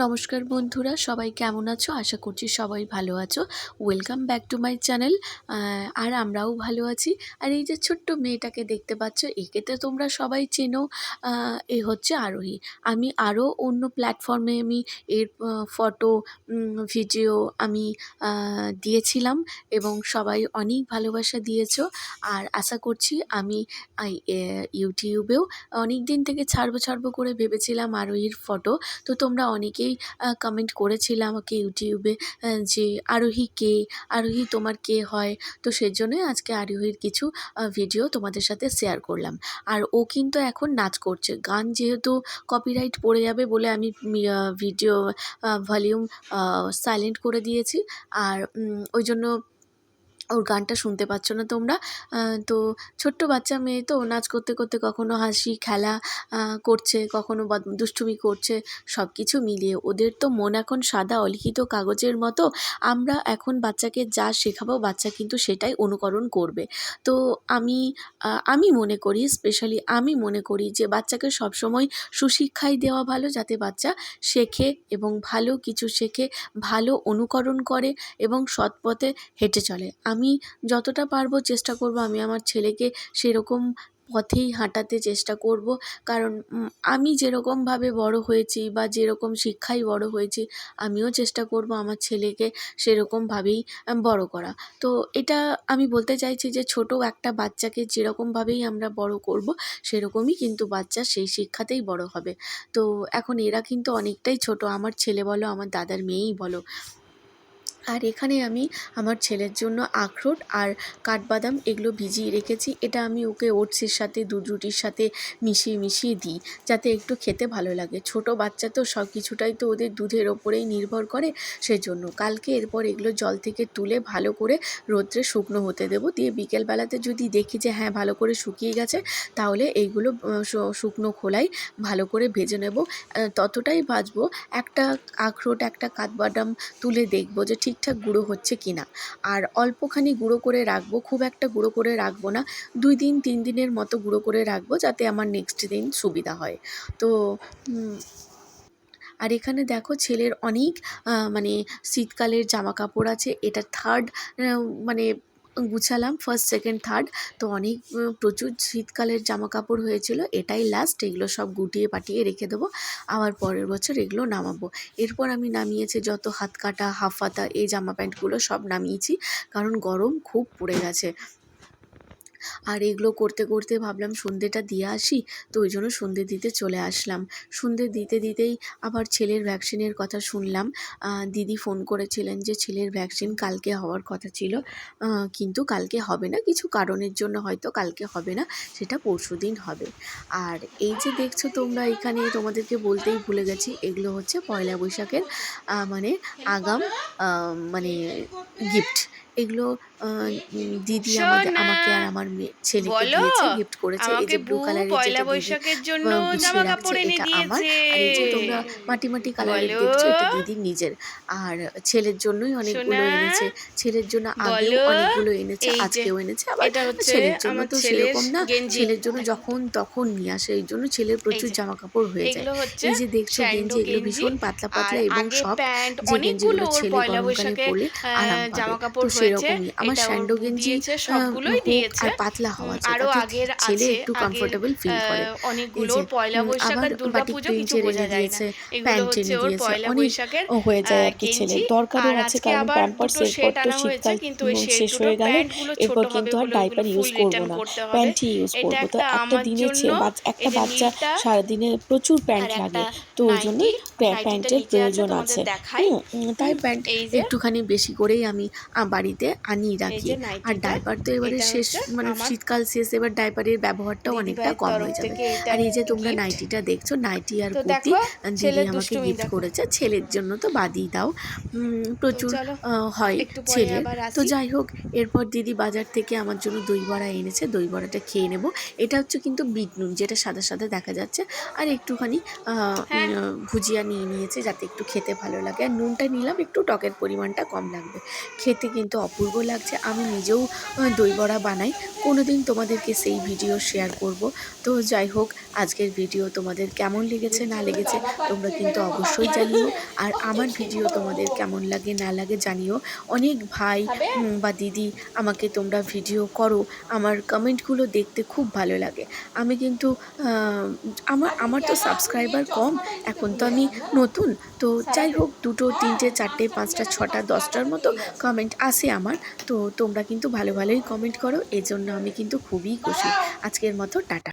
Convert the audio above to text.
নমস্কার বন্ধুরা, সবাই কেমন আছো? আশা করছি সবাই ভালো আছো। Welcome back to my channel. আর আমরাও ভালো আছি। আর এই যে ছোট্ট মেয়েটাকে দেখতে পাচ্ছ, একে তো তোমরা সবাই চেনো। এ হচ্ছে আরোহী। আমি আরও অন্য প্ল্যাটফর্মে এর ফটো, ভিডিও আমি দিয়েছিলাম এবং সবাই অনেক ভালোবাসা দিয়েছো। আর আশা করছি আমি ইউটিউবেও অনেক দিন থেকে ছাড়বো করে ভেবেছিলাম আরোহীর ফটো। তো তোমরা অনেকেই কমেন্ট করেছিলে আমাকে ইউটিউবে যে আরোহী কে? আরোহী তোমার কে হয়? তো সেজন্যই আজকে আরোহীর কিছু ভিডিও তোমাদের সাথে শেয়ার করলাম। আর ও কিন্তু এখন নাচ করছে। গান যেহেতু কপিরাইট পড়ে যাবে বলে আমি ভিডিও ভলিউম সাইলেন্ট করে দিয়েছি। আর ওই জন্য ওর গানটা শুনতে পাচ্ছ না তোমরা। তো ছোট্ট বাচ্চা মেয়ে তো নাচ করতে করতে কখনো হাসি খেলা করছে, কখনো দুষ্টুমি করছে, সব কিছু মিলিয়ে ওদের তো মন এখন সাদা অলিখিত কাগজের মতো। আমরা এখন বাচ্চাকে যা শেখাবো বাচ্চা কিন্তু সেটাই অনুকরণ করবে। তো আমি মনে করি, স্পেশালি আমি মনে করি যে বাচ্চাকে সবসময় সুশিক্ষাই দেওয়া ভালো, যাতে বাচ্চা শেখে এবং ভালো কিছু শেখে, ভালো অনুকরণ করে এবং সৎ পথে হেঁটে চলে। আমি যতটা পারবো চেষ্টা করব আমি আমার ছেলেকে সেরকম পথেই হাঁটাতে চেষ্টা করব। কারণ আমি যেরকমভাবে বড় হয়েছি বা যেরকম শিক্ষায় বড় হয়েছি, আমিও চেষ্টা করব আমার ছেলেকে সেরকমভাবেই বড় করা। তো এটা আমি বলতে চাইছি যে ছোট একটা বাচ্চাকে যেরকমভাবেই আমরা বড় করব, সেরকমই কিন্তু বাচ্চা সেই শিক্ষাতেই বড় হবে। তো এখন এরা কিন্তু অনেকটাই ছোট, আমার ছেলে বলো, আমার দাদার মেয়েই বলো। আর এখানে আমি আমার ছেলের জন্য আখরোট আর কাঠবাদাম এগুলো ভিজিয়ে রেখেছি। এটা আমি ওকে ওটসের সাথে দুধ রুটির সাথে মিশিয়ে দিই, যাতে একটু খেতে ভালো লাগে। ছোট বাচ্চা তো সব কিছুটাই তো ওদের দুধের ওপরেই নির্ভর করে। সেজন্য কালকে এরপর এগুলো জল থেকে তুলে ভালো করে রোদ্রে শুকনো হতে দেবো। দিয়ে বিকেলবেলাতে যদি দেখি যে হ্যাঁ ভালো করে শুকিয়ে গেছে, তাহলে এইগুলো শুকনো খোলায় ভালো করে ভেজে নেব। ততটাই ভাজবো, একটা আখরোট একটা কাঠবাদাম তুলে দেখবো যে ঠিকঠাক গুঁড়ো হচ্ছে কি না। আর অল্পখানি গুঁড়ো করে রাখবো, খুব একটা গুঁড়ো করে রাখবো না, 2 দিন 3 দিনের মতো গুঁড়ো করে রাখবো, যাতে আমার নেক্সট দিন সুবিধা হয়। তো আর এখানে দেখো ছেলের অনেক মানে শীতকালের জামা কাপড় আছে। এটা থার্ড, মানে গুছালাম, ফার্স্ট সেকেন্ড থার্ড। তো অনেক প্রচুর শীতকালের জামা কাপড় হয়েছিল, এটাই লাস্ট। এগুলো সব গুটিয়ে পাটিয়ে রেখে দেবো, আবার পরের বছর এগুলো নামাবো। এরপর আমি নামিয়েছি যত হাত কাটা হাফ হাতা এই জামা প্যান্টগুলো সব নামিয়েছি, কারণ গরম খুব পড়ে গেছে। আর এগুলো করতে করতে ভাবলাম সন্ধেটা দিয়ে আসি, তো ওই জন্য সন্ধে দিতে চলে আসলাম। সন্ধে দিতে দিতেই আবার ছেলের ভ্যাকসিনের কথা শুনলাম। দিদি ফোন করেছিলেন যে ছেলের ভ্যাকসিন কালকে হওয়ার কথা ছিল, কিন্তু কালকে হবে না, কিছু কারণের জন্য হয়তো কালকে হবে না, সেটা পরশুদিন হবে। আর এই যে দেখছো তোমরা, এখানে তোমাদেরকে বলতেই ভুলে গেছি, এগুলো হচ্ছে পয়লা বৈশাখের মানে আগাম মানে গিফট। এগুলো দিদি সোনা, আমাকে আর আমার ছেলেকে বলো। দিয়েছে, গিফট করেছে। এই আমাকে যে ব্লু বউ কালারের পয়লা যেটা দিদি বৈশাখের জন্য গুছিয়ে জামা রাখছে, কাপড় এনে এটা আমার। দিয়েছে। আর এই যে তোমরা মাটি কালারের বলো দেখছো, এটা দিদির নিজের। আর ছেলের জন্যই অনেকগুলো সোনা, এনেছে। ছেলের জন্য আগেও বলো। অনেকগুলো এনেছে, এই যে আজকেও এনেছে আবার। এটা হচ্ছে ছেলের জন্য আমার তো ছেলের সেরকম না, গেঞ্জি। ছেলের জন্য যখন তখন নিয়ে আসে, এই জন্য ছেলের এই প্রচুর যে জামা কাপড় হয়ে যায়। এগুলো হচ্ছে এই যে দেখছো স্যান্ডো গেঞ্জি, এগুলো গেঞ্জি। ভীষণ পাতলা আর পাতলা এবং আগে সফট, প্যান্ট যে অনেকগুলো গেঞ্জিগুলো ওর ছেলে পয়লা গরমকালে বৈশাখে পরলে আরাম পাবে। জামা তো কাপড় হয়েছে। সেরকমই আমার এটা ওর স্যান্ডো বউ গেঞ্জি দিয়েছে, সবগুলোই হোক দিয়েছে। আর পাতলা হওয়া চাই, আরও তাতে আগের ছেলে আছে, একটু আগের কমফোর্টেবল ফিল করে। এই অনেকগুলো। যে ওর পয়লা বৈশাখ আবার আর দুর্গা বাটিক পুজো কিছু প্রিন্টের বোঝা এনে যায় না। দিয়েছে, এগুলো প্যান্ট হচ্ছে এনে ওর দিয়েছে, পয়লা অনেক বৈশাখের হয়ে যায় আর কি গেঞ্জি। ছেলের দরকারও আর আছে, আজকে কারণ আবার প্যাম্পার্স দুটো এরপর সেট তো আনা হয়েছে, শীতকাল কিন্তু ওই সেট শেষ দুটো হয়ে গেলে প্যান্টগুলো ছোট এরপর হবে কিন্তু আর বলে ডাইপার ওইগুলো ইউজ ফুল করবো রিটার্ন না, করতে হবে। প্যান্টই ইউজ এটা করবো। তো একটা একটা আমার দিনে জন্য। একটা এই যে বাচ্চা নীলটা সারাদিনে প্রচুর প্যান্ট আর একটা লাগে, তো ওই নাইটি। জন্যই নাইটিটা প্যান্টের নিচে আছে, প্রয়োজন তোমাদের আছে। দেখাই। তাই প্যান্ট এই যে একটুখানি বেশি করেই আমি বাড়িতে আনিয়ে এই রাখি। যে আর নাইটিটা। ডাইপার তো এবারে এটা শেষ, হচ্ছে মানে আমার শীতকাল শেষ, এবার ডাইপারের ব্যবহারটাও অনেকটা দিদিভাইয়ের কম তরফ হয়ে যাবে। থেকে এটা আর এই যে তোমরা গিফট। নাইটিটা দেখছো, নাইটি আর তো কুর্তি দেখো দিদি ছেলের আমাকে দুষ্টুমি গিফট দেখো। করেছে। ছেলের জন্য তো বাদই দাও, তো প্রচুর চলো হয় একটু পরে ছেলের। আবার তো আসি। যাই হোক, এরপর দিদি বাজার থেকে আমার জন্য দই বড়া এনেছে, দই বড়াটা খেয়ে নেব। এটা হচ্ছে কিন্তু বিট নুন, যেটা সাদা সাদা দেখা যাচ্ছে। আর একটুখানি হ্যাঁ, ভুজিয়া নিয়ে নিয়েছে, যাতে একটু খেতে ভালো লাগে। আর নুনটা নিলাম একটু, টকের পরিমাণটা কম লাগবে। খেতে কিন্তু অপূর্ব লাগছে। লাগছে। আমি নিজেও দই বড়া বানাই, কোনো দিন তোমাদেরকে সেই ভিডিও শেয়ার করব। তো যাই হোক, আজকের ভিডিও তোমাদের কেমন লেগেছে না লেগেছে তোমরা কিন্তু অবশ্যই জানিও। আর আমার ভিডিও তোমাদের কেমন লাগে না লাগে জানিও। অনেক ভাই বা দিদি আমাকে তোমরা ভিডিও করো, আমার কমেন্টগুলো দেখতে খুব ভালো লাগে। আমি কিন্তু আমার আমার তো সাবস্ক্রাইবার কম, এখন তো আমি নতুন। তো যাই হোক, 2টো 3টে 4টে 5টা 6টা 10টার মতো কমেন্ট আসে আমার। তো তোমরা কিন্তু ভালো ভালোই কমেন্ট করো, এজন্য আমি কিন্তু খুবই খুশি। আজকের মতো টাটা।